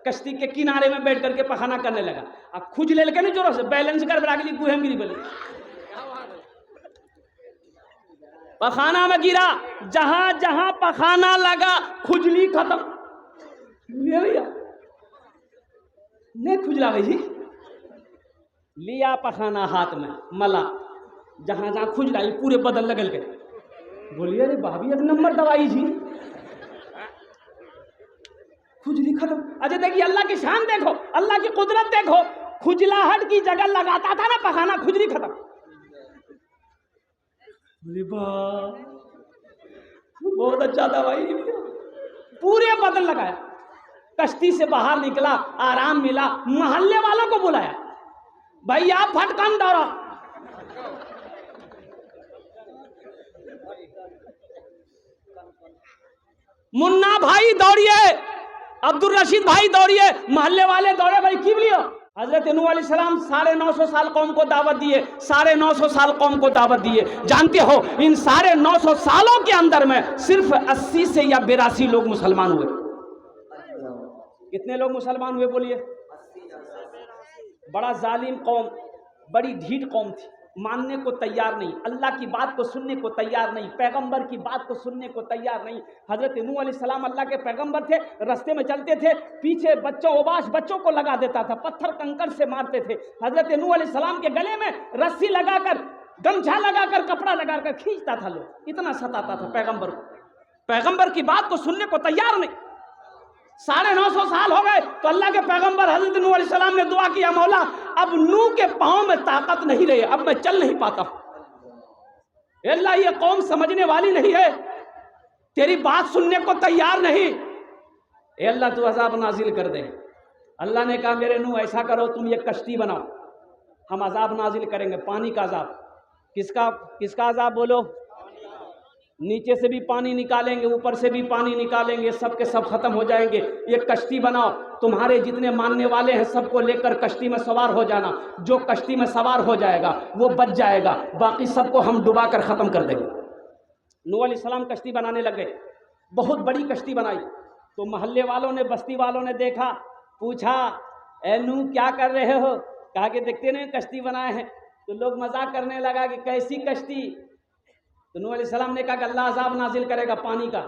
کشتی کے کنارے میں بیٹھ کر کے پخانہ کرنے لگا. اب کھجلے لے کے نہیں جوڑوں سے بیلنس کر بڑا گلی گوہے میں گری بلی پخانہ میں گرا. جہاں جہاں پخانہ لگا کھجلی ختم. بھیا نہیں کھجلا گئی جی. لیا پخانہ ہاتھ میں ملا جہاں جہاں کھجلا یہ پورے بدن لگل کے. بولیے ارے بھابھی ایک نمبر دوائی جی کھجلی ختم. اچھا دیکھیے اللہ کی شان دیکھو, اللہ کی قدرت دیکھو. کھجلاہٹ کی جگہ لگاتا تھا نا پخانہ, کھجلی ختم. بہت اچھا دوائی پورے بدن لگایا. کشتی سے باہر نکلا, آرام ملا. محلے والوں کو بلایا, بھائی آپ پھٹکن دوڑا. منا بھائی دوڑیے, عبد الرشید بھائی دوڑیے. محلے والے دوڑے, بھائی کی بلیو. حضرت نوح علیہ السلام 950 سال قوم کو دعوت دیے, 950 سال قوم کو دعوت دیے. جانتے ہو ان 950 سالوں کے اندر میں صرف 80 سے یا 82 لوگ مسلمان ہوئے. کتنے لوگ مسلمان ہوئے بولیے؟ بڑا ظالم قوم, بڑی ڈھیٹ قوم تھی, ماننے کو تیار نہیں, اللہ کی بات کو سننے کو تیار نہیں, پیغمبر کی بات کو سننے کو تیار نہیں. حضرت نوح علیہ السلام اللہ کے پیغمبر تھے, رستے میں چلتے تھے, پیچھے اوباش بچوں کو لگا دیتا تھا, پتھر کنکر سے مارتے تھے. حضرت نوح علیہ السلام کے گلے میں رسی لگا کر, گمچھا لگا کر, کپڑا لگا کر کھینچتا تھا لوگ, اتنا ستاتا تھا پیغمبر کو. پیغمبر کی بات کو سننے کو تیار نہیں. 950 سال ہو گئے تو اللہ کے پیغمبر حضرت نوح علیہ السلام نے دعا کیا, مولا اب نوح کے پاؤں میں طاقت نہیں رہی, اب میں چل نہیں پاتا ہوں. اے اللہ یہ قوم سمجھنے والی نہیں ہے, تیری بات سننے کو تیار نہیں. اے اللہ تو عذاب نازل کر دے. اللہ نے کہا میرے نوح ایسا کرو, تم یہ کشتی بناؤ, ہم عذاب نازل کریں گے, پانی کا عذاب. کس کا عذاب بولو؟ نیچے سے بھی پانی نکالیں گے, اوپر سے بھی پانی نکالیں گے, سب کے سب ختم ہو جائیں گے. یہ کشتی بناؤ, تمہارے جتنے ماننے والے ہیں سب کو لے کر کشتی میں سوار ہو جانا. جو کشتی میں سوار ہو جائے گا وہ بچ جائے گا, باقی سب کو ہم ڈبا کر ختم کر دیں گے. نوح علیہ السلام کشتی بنانے لگے, بہت بڑی کشتی بنائی. تو محلے والوں نے, بستی والوں نے دیکھا, پوچھا اے نوح کیا کر رہے ہو؟ کہا کہ دیکھتے نہیں کشتی بنائے ہیں. تو لوگ مذاق کرنے لگا کہ کیسی کشتی. تو نوح علیہ السلام نے کہا کہ اللہ عذاب نازل کرے گا پانی کا.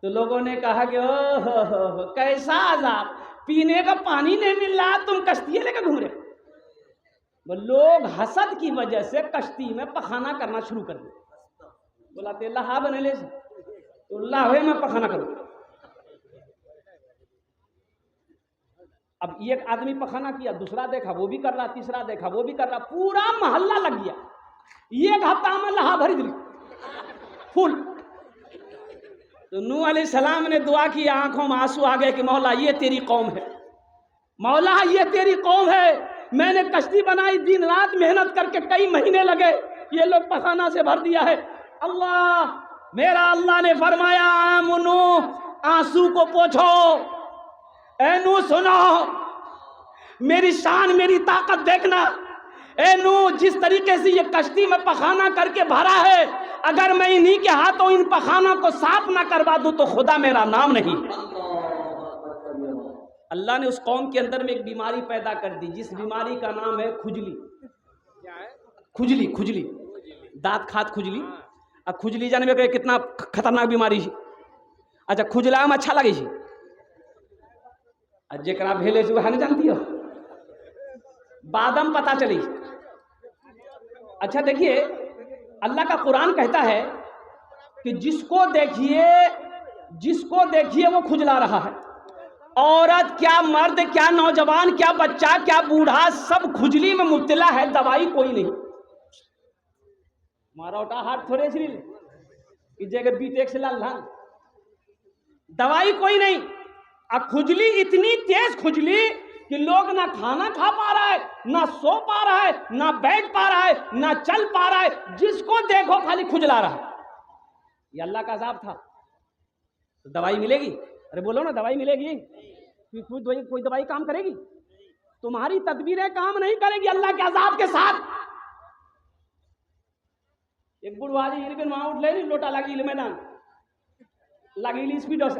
تو لوگوں نے کہا کہ او ہو کیسا عذاب, پینے کا پانی نہیں مل رہا, تم کشتی لے کے گھوم رہے. لوگ حسد کی وجہ سے کشتی میں پخانہ کرنا شروع کر دیا. بولا تے اللہ بنے لے تو اللہ ہوئے میں پخانہ کروں. اب ایک آدمی پخانہ کیا, دوسرا دیکھا وہ بھی کر رہا, تیسرا دیکھا وہ بھی کر رہا, پورا محلہ لگ گیا. ایک ہفتہ میں لہا بھری دلی پھول. تو نوح علیہ السلام نے دعا کی, آنکھوں میں آنسو آ گئے کہ مولا یہ تیری قوم ہے, مولا یہ تیری قوم ہے. میں نے کشتی بنائی, دن رات محنت کر کے کئی مہینے لگے, یہ لوگ پخانہ سے بھر دیا ہے. اللہ میرا اللہ نے فرمایا آمنو آنسو کو پوچھو, اے نوح سنو, میری شان میری طاقت دیکھنا. اے نوح جس طریقے سے یہ کشتی میں پخانہ کر کے بھرا ہے, اگر میں انہی کے ہاتھوں ان پخانوں کو صاف نہ کروا دوں تو خدا میرا نام نہیں. اللہ نے اس قوم کے اندر میں ایک بیماری پیدا کر دی, جس بیماری کا نام ہے کھجلی. کھجلی دانت کھات کھجلی. اب کھجلی جانے میں کتنا خطرناک بیماری ہے. اچھا کھجلا میں اچھا لگے جکرا بھیلے سے وہ نہیں جانتی ہو, بادم پتا چلی. اچھا دیکھیے اللہ کا قرآن کہتا ہے کہ جس کو دیکھیے وہ کھجلا رہا ہے. عورت کیا, مرد کیا, نوجوان کیا, بچہ کیا, بوڑھا, سب کھجلی میں مبتلا ہے. دوائی کوئی نہیں. مارا اٹھا ہاتھ تھوڑے سی جگہ بیت ایک سے لال, دوائی کوئی نہیں. اب کھجلی اتنی تیز کھجلی کہ لوگ نہ کھانا کھا پا رہا ہے, نہ سو پا رہا ہے, نہ بیٹھ پا رہا ہے, نہ چل پا رہا ہے. جس کو دیکھو خالی کھجلا رہا ہے. یہ اللہ کا عذاب تھا. تو دوائی ملے گی؟ ارے بولو نا, دوائی ملے گی؟ کوئی دوائی کام کرے گی؟ تمہاری تدبیریں کام نہیں کرے گی اللہ کے عذاب کے ساتھ. ایک بڑھواری وہاں اٹھ لے, لوٹا لگی میدان لگی اسپیڈوں سے,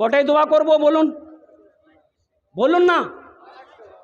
কটাই দোয়া করব বলুন? বলুন না।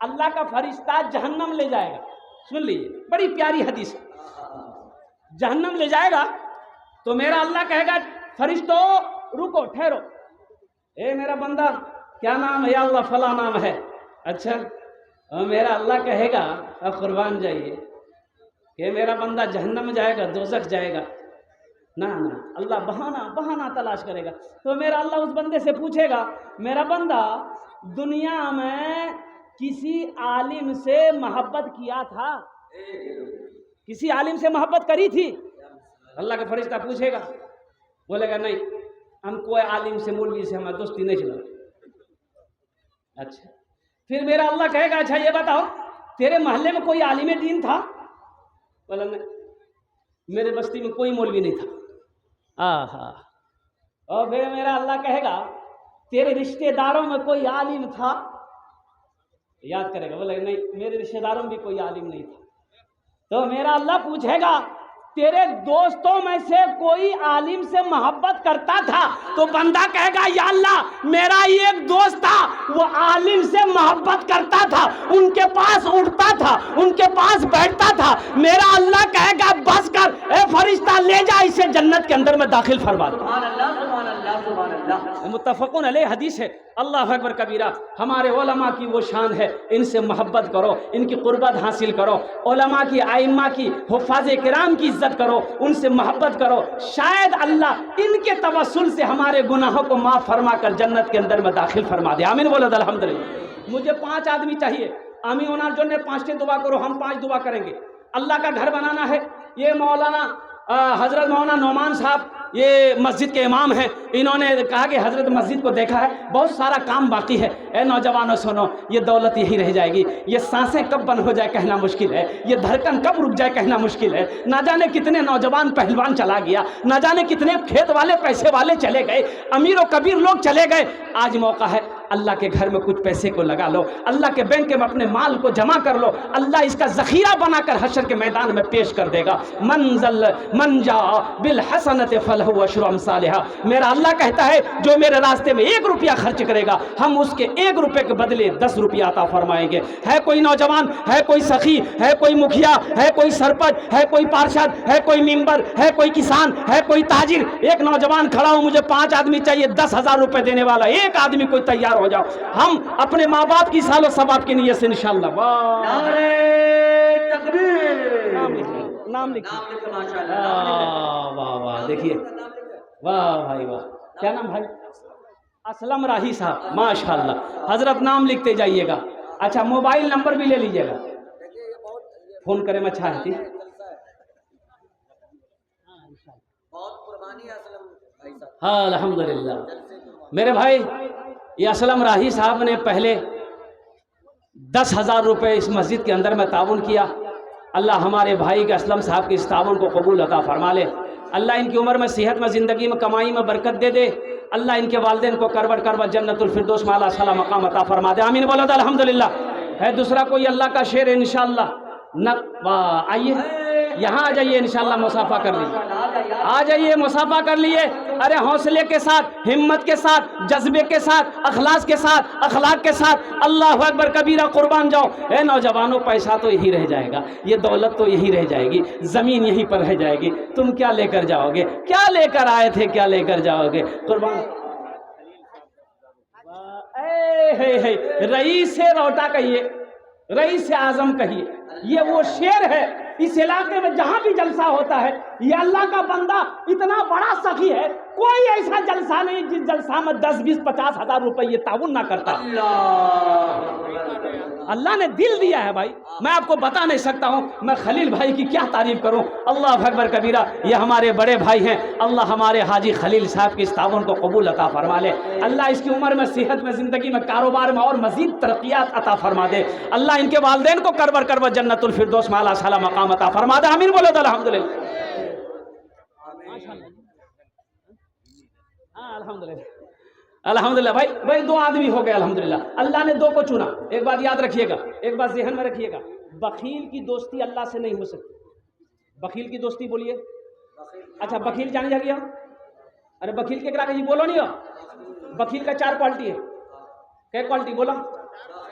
اللہ کا فرشتہ جہنم لے جائے گا. سن لیجیے, بڑی پیاری حدیث. جہنم لے جائے گا تو میرا اللہ کہے گا فرشتوں رکو ٹھہرو, اے میرا بندہ کیا نام ہے؟ یا اللہ فلاں نام ہے. اچھا, اور میرا اللہ کہے گا قربان جائیے کہ میرا بندہ جہنم جائے گا, دوزخ جائے گا. نہ اللہ بہانہ تلاش کرے گا. تو میرا اللہ اس بندے سے پوچھے گا میرا بندہ دنیا میں کسی عالم سے محبت کیا تھا؟ کسی عالم سے محبت کری تھی؟ اللہ کا فرشتہ پوچھے گا, بولے گا نہیں, ہم کوئی عالم سے مولوی سے ہماری دوستی نہیں چلا. اچھا, پھر میرا اللہ کہے گا اچھا یہ بتاؤ تیرے محلے میں کوئی عالم دین تھا؟ بولا نہیں, میرے بستی میں کوئی مولوی نہیں تھا. اور پھر میرا اللہ کہے گا تیرے رشتہ داروں میں کوئی عالم تھا؟ یاد کرے گا, بولے نہیں میرے رشتہ داروں میں بھی کوئی عالم نہیں تھا. تو میرا اللہ پوچھے گا تیرے دوستوں میں سے کوئی عالم سے محبت کرتا تھا؟ تو بندہ کہے گا یا اللہ میرا ایک دوست تھا, وہ عالم سے محبت کرتا تھا, ان کے پاس اٹھتا تھا, ان کے پاس بیٹھتا تھا. میرا اللہ کہے گا بس کر, اے فرشتہ لے جا اسے جنت کے اندر میں داخل فرما دے. سبحان اللہ سبحان اللہ سبحان اللہ. متفقون علیہ حدیث ہے. اللہ اکبر کبیرہ. ہمارے علماء کی وہ شان ہے, ان سے محبت کرو, ان کی قربت حاصل کرو, علماء کی, ائمہ کی, حفاظ کرام کی عزت کرو, ان سے محبت کرو. شاید اللہ ان کے توسل سے ہمارے گناہوں کو معاف فرما کر جنت کے اندر میں داخل فرما دے. آمین بولو الحمدللہ. مجھے 5 آدمی چاہیے, آمین ہونا جو نے 5 دعا کرو, ہم 5 دعا کریں گے. اللہ کا گھر بنانا ہے. یہ مولانا حضرت مولانا نعمان صاحب یہ مسجد کے امام ہیں, انہوں نے کہا کہ حضرت مسجد کو دیکھا ہے, بہت سارا کام باقی ہے. اے نوجوانوں سنو, یہ دولت یہی رہ جائے گی, یہ سانسیں کب بند ہو جائے کہنا مشکل ہے, یہ دھڑکن کب رک جائے کہنا مشکل ہے. نہ جانے کتنے نوجوان پہلوان چلا گیا, نہ جانے کتنے کھیت والے پیسے والے چلے گئے, امیر و کبیر لوگ چلے گئے. آج موقع ہے, اللہ کے گھر میں کچھ پیسے کو لگا لو, اللہ کے بینک میں اپنے مال کو جمع کر لو, اللہ اس کا ذخیرہ بنا کر حشر کے میدان میں پیش کر دے گا. من جاء بالحسنۃ فلہ عشر امثالھا. میرا اللہ کہتا ہے جو میرے راستے میں 1 روپیہ خرچ کرے گا, ہم اس کے 1 روپے کے بدلے 10 روپیہ عطا فرمائیں گے. ہے کوئی نوجوان, ہے کوئی سخی, ہے کوئی مکھیا, ہے کوئی سرپنچ, ہے کوئی پارشد, ہے کوئی ممبر, ہے کوئی کسان, ہے کوئی تاجر, ایک نوجوان کھڑا ہو, مجھے 5 آدمی چاہیے 10,000 روپے دینے والا, ایک آدمی کوئی تیار ہو جاؤ, ہم اپنے ماں باپ کی سال و ثواب کی نیت سے انشاءاللہ. نعرہ تکبیر. نام لکھیے. ماشاءاللہ. واہ واہ, دیکھیے واہ بھائی واہ. کیا نام بھائی؟ اسلم راہی صاحب, ماشاءاللہ. حضرت نام لکھتے جائیے گا. اچھا موبائل نمبر بھی لے لیجیے گا, فون کرے میں اچھا ہے. ہاں الحمدللہ. میرے بھائی یہ اسلم راہی صاحب نے پہلے 10,000 روپے اس مسجد کے اندر میں تعاون کیا. اللہ ہمارے بھائی کے اسلم صاحب کے اس تعاون کو قبول عطا فرما لے. اللہ ان کی عمر میں, صحت میں, زندگی میں, کمائی میں برکت دے دے. اللہ ان کے والدین کو کربر جنت الفردوس میں اعلیٰ صلاح مقام عطا فرما دے. آمین بولو الحمدللہ. ہے دوسرا کوئی اللہ کا شعر انشاءاللہ؟ آئیے یہاں آ جائیے, انشاءاللہ مصافحہ کر لیجیے. آ جائیے مصافحہ کر لیے. ارے حوصلے کے ساتھ, ہمت کے ساتھ, جذبے کے ساتھ, اخلاص کے ساتھ, اخلاق کے ساتھ. اللہ اکبر کبیرہ, قربان جاؤ. اے نوجوانوں, پیسہ تو یہی رہ جائے گا, یہ دولت تو یہی رہ جائے گی, زمین یہیں پر رہ جائے گی. تم کیا لے کر جاؤ گے؟ کیا لے کر آئے تھے, کیا لے کر جاؤ گے؟ قربان. رئیس روٹا کہیے, رئیس اعظم کہیے, یہ وہ شعر ہے. اس علاقے میں جہاں بھی جلسہ ہوتا ہے, یہ اللہ کا بندہ اتنا بڑا سخی ہے, کوئی ایسا جلسہ نہیں جس جلسہ میں 10, 20, 50 ہزار روپے یہ تعاون نہ کرتا. اللہ نے دل دیا ہے بھائی, میں آپ کو بتا نہیں سکتا ہوں. میں خلیل بھائی کی کیا تعریف کروں. اللہ اکبر کبیرہ, یہ ہمارے بڑے بھائی ہیں. اللہ ہمارے حاجی خلیل صاحب کی اس تعاون کو قبول عطا فرما لے. اللہ اس کی عمر میں, صحت میں, زندگی میں, کاروبار میں اور مزید ترقیات عطا فرما دے. اللہ ان کے والدین کو کربر جنت الفردوس میں اعلیٰ صلاح مقام عطا فرما دے. آمین بولو الحمدللہ. الحمدللہ الحمدللہ. بھائی 2 آدمی ہو گئے الحمدللہ. اللہ نے 2 کو چنا. ایک بات یاد رکھیے گا, ایک بات ذہن میں رکھیے گا, بخیل کی دوستی اللہ سے نہیں ہو سکتی. بخیل کی دوستی بولیے. اچھا بخیل جانے جا گیا. ارے بخیل کے کرا کے یہ بولو نہیں ہو. بخیل کا 4 کوالٹی ہے. کیا کوالٹی بولا؟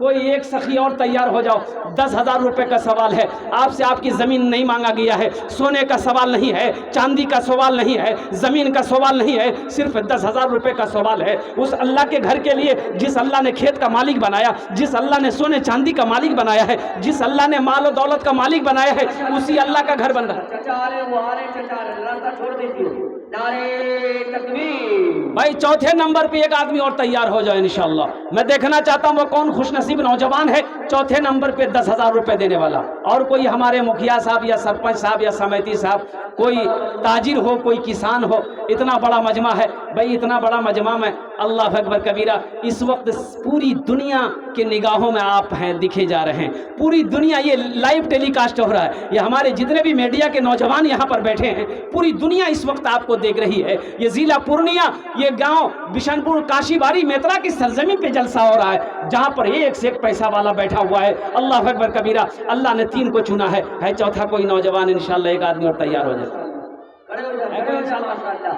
کوئی ایک سخی اور تیار ہو جاؤ. 10,000 روپے کا سوال ہے. آپ سے آپ کی زمین نہیں مانگا گیا ہے, سونے کا سوال نہیں ہے, چاندی کا سوال نہیں ہے, زمین کا سوال نہیں ہے, صرف 10,000 روپے کا سوال ہے. اس اللہ کے گھر کے لیے جس اللہ نے کھیت کا مالک بنایا, جس اللہ نے سونے چاندی کا مالک بنایا ہے, جس اللہ نے مال و دولت کا مالک بنایا ہے, اسی اللہ کا گھر بن رہا ہے. چچا آ رہے وہ آ رہے, چچا آ رہے, راستہ چھوڑ دیجیے. نعرے تکبیر. بھائی چوتھے نمبر پہ ایک آدمی اور تیار ہو جائے انشاءاللہ. میں دیکھنا چاہتا ہوں وہ کون خوش نصیب نوجوان ہے چوتھے نمبر پہ 10,000 روپے دینے والا. اور کوئی ہمارے مکھیا صاحب یا سرپنچ صاحب یا سمیتی صاحب, کوئی تاجر ہو, کوئی کسان ہو. اتنا بڑا مجمع ہے بھائی, اتنا بڑا مجمع میں اللہ اکبر کبیرہ. اس وقت پوری دنیا کے نگاہوں میں آپ ہیں, دکھے جا رہے ہیں. پوری دنیا, یہ لائیو ٹیلی کاسٹ ہو رہا ہے. یہ ہمارے جتنے بھی میڈیا کے نوجوان یہاں پر بیٹھے ہیں, پوری دنیا اس وقت آپ کو دیکھ رہی ہے. یہ ضلع پورنیہ, یہ گاؤں بشن پور, کاشی باری, میترا کی سرزمین پہ جلسہ ہو رہا ہے, جہاں پر ایک سے ایک پیسہ والا بیٹھا ہوا ہے. اللہ اکبر کبیرہ. اللہ نے 3 کو چنا ہے چوتھا کوئی نوجوان انشاءاللہ ایک آدمی اور تیار ہو جائے.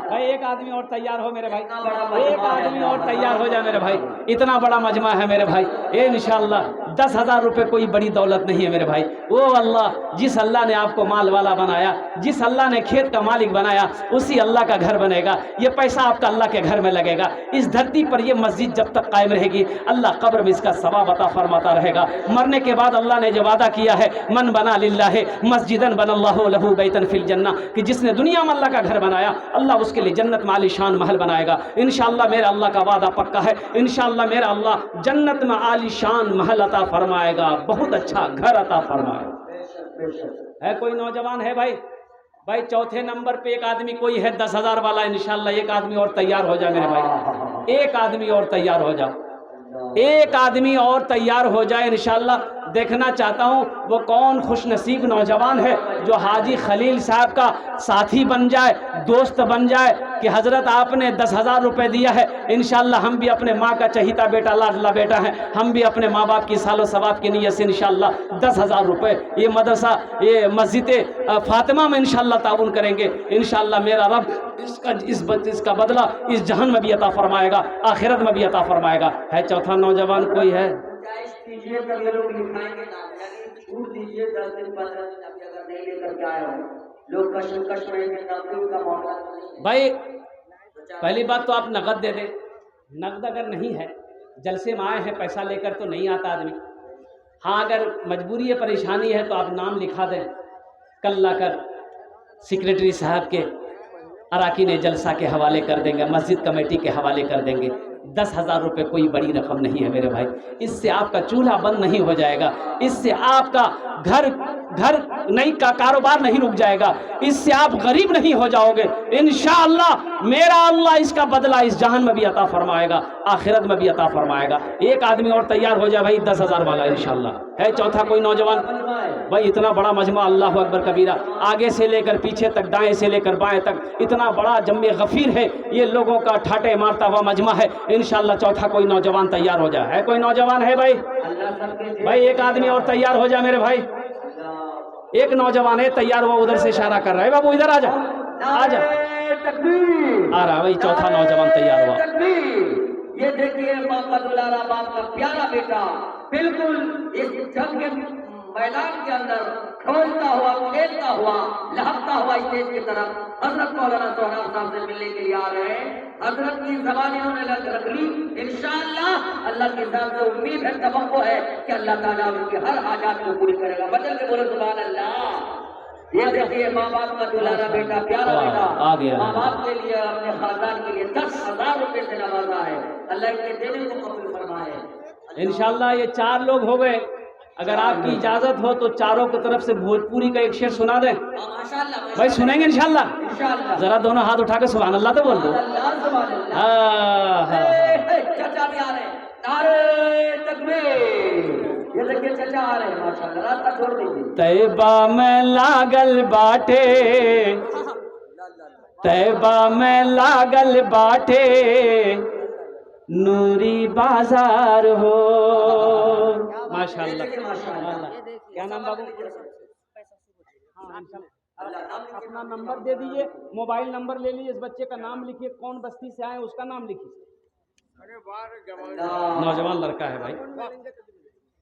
بھائی ایک آدمی اور تیار ہو میرے بھائی, ایک آدمی اور تیار ہو جائے میرے بھائی. اتنا بڑا مجمع ہے میرے بھائی. اے انشاءاللہ 10,000 روپے کوئی بڑی دولت نہیں ہے میرے بھائی. وہ اللہ, جس اللہ نے آپ کو مال والا بنایا, جس اللہ نے کھیت کا مالک بنایا, اسی اللہ کا گھر بنے گا. یہ پیسہ آپ کا اللہ کے گھر میں لگے گا. اس دھرتی پر یہ مسجد جب تک قائم رہے گی, اللہ قبر میں اس کا ثواب عطا فرماتا رہے گا. مرنے کے بعد اللہ نے جو وعدہ کیا ہے, من بنا للہ مسجدن بن اللہ لہ بیتن فی الجنہ, کہ جس نے دنیا میں اللہ کا گھر بنایا, اللہ اس کے لیے جنت میں عالی شان محل بنائے گا. انشاءاللہ میرا اللہ کا وعدہ پکا ہے. انشاءاللہ میرا اللہ جنت میں عالی شان محل عطا فرمائے گا, بہت اچھا گھر عطا فرمائے گا. ہے کوئی نوجوان ہے بھائی؟ بھائی چوتھے نمبر پہ ایک آدمی کوئی ہے 10,000 والا, انشاءاللہ ایک آدمی اور تیار ہو جائے میرے بھائی. ایک آدمی اور تیار ہو جاؤ, ایک آدمی اور تیار ہو جائے انشاءاللہ. دیکھنا چاہتا ہوں وہ کون خوش نصیب نوجوان ہے جو حاجی خلیل صاحب کا ساتھی بن جائے, دوست بن جائے, کہ حضرت آپ نے 10,000 روپے دیا ہے, انشاءاللہ ہم بھی اپنے ماں کا چہیتا بیٹا, لاڈلا بیٹا ہے, ہم بھی اپنے ماں باپ کی سال و ثواب کی نیت سے انشاءاللہ 10,000 روپے یہ مدرسہ, یہ مسجد فاطمہ میں انشاءاللہ تعاون کریں گے. انشاءاللہ میرا رب اس کا بدلہ اس جہان میں بھی عطا فرمائے گا, آخرت میں بھی عطا فرمائے گا. ہے چوتھا نوجوان کوئی ہے؟ دیجیے کر یہ لوگ لکھائیں گے نام, یعنی چھوٹ دیجیے 10 دن 15 دن, ابھی اگر نہیں لے کر کے آئے ہوں لوگ کشمکش رہیں گے, نقد کا معاملہ نہیں ہے. بھائی پہلی بات تو آپ نقد دے دیں. نقد اگر نہیں ہے, جلسے میں آئے ہیں پیسہ لے کر تو نہیں آتا آدمی. ہاں اگر مجبوری ہے, پریشانی ہے, تو آپ نام لکھا دیں, کل لا کر سیکریٹری صاحب کے اراکین جلسہ کے حوالے کر دیں گے, مسجد کمیٹی کے حوالے کر دیں گے. 10,000 روپے کوئی بڑی رقم نہیں ہے میرے بھائی. اس سے آپ کا چولہا بند نہیں ہو جائے گا, اس سے آپ کا گھر نہیں کا کاروبار نہیں رک جائے گا, اس سے آپ غریب نہیں ہو جاؤ گے. انشاءاللہ میرا اللہ اس کا بدلہ اس جہان میں بھی عطا فرمائے گا, آخرت میں بھی عطا فرمائے گا. ایک آدمی اور تیار ہو جائے بھائی 10,000 والا انشاءاللہ. ہے چوتھا کوئی نوجوان؟ بھائی اتنا بڑا مجمع, اللہ اکبر کبیرہ, آگے سے لے کر پیچھے تک, دائیں سے لے کر بائیں تک, اتنا بڑا جم غفیر ہے. یہ لوگوں کا ٹھاٹے مارتا ہوا مجمع ہے. انشاءاللہ چوتھا کوئی نوجوان تیار ہو جائے. ہے کوئی نوجوان ہے بھائی؟ بھائی ایک آدمی اور تیار ہو جائے میرے بھائی. ایک نوجوان ہے تیار ہوا, ادھر سے اشارہ کر رہا ہے, بابو ادھر آ جا, آ جا, آ رہا بھائی. چوتھا نوجوان تیار ہوا. یہ دیکھیے باپ کا دلارا, باپ کا پیارا بیٹا, بالکل اس جنگ کے میدان کے اندر کھولتا ہوا, کھیلتا ہوا, لہکتا ہوا اسٹیج کی طرف حضرت مولانا سہراب صاحب سے ملنے کے لیے آ رہے ہیں. حضرت کی زبان انہوں نے رکھ لی. انشاءاللہ اللہ کی ذات سے امید ہے, توقع ہے کہ اللہ تعالیٰ ان کی ہر حاجات کو پوری کرے گا. بدل کے بولو سبحان اللہ. یہ دیکھیے ماں باپ کا دلارا بیٹا, پیارا بیٹا, ماں باپ کے لیے, اپنے خاندان کے لیے 10,000 روپے سے نوازا ہے. اللہ کے دینے کو قبول فرمائے. انشاءاللہ یہ 4 لوگ ہو گئے. اگر آپ کی اجازت ہو تو چاروں کی طرف سے بھوجپوری کا ایک شعر سنا دیں بھائی. سنیں گے انشاءاللہ؟ ذرا دونوں ہاتھ اٹھا کے سبحان اللہ تو بول دو. چچا بھی آ رہے ہیں, نعرے تکبیر. یہ دیکھیں چچا آ رہے ہیں, ماشاءاللہ. راستہ چھوڑ دیجیے. طیبہ میں لاگل باٹے, طیبہ میں لاگل باٹے, نوری بازار ہو. ماشاءاللہ. کیا نام بابو؟ اپنا نمبر دے دیجئے, موبائل نمبر لے لیجئے, اس بچے کا نام لکھیے, کون بستی سے آئے اس کا نام لکھیے. نوجوان لڑکا ہے بھائی.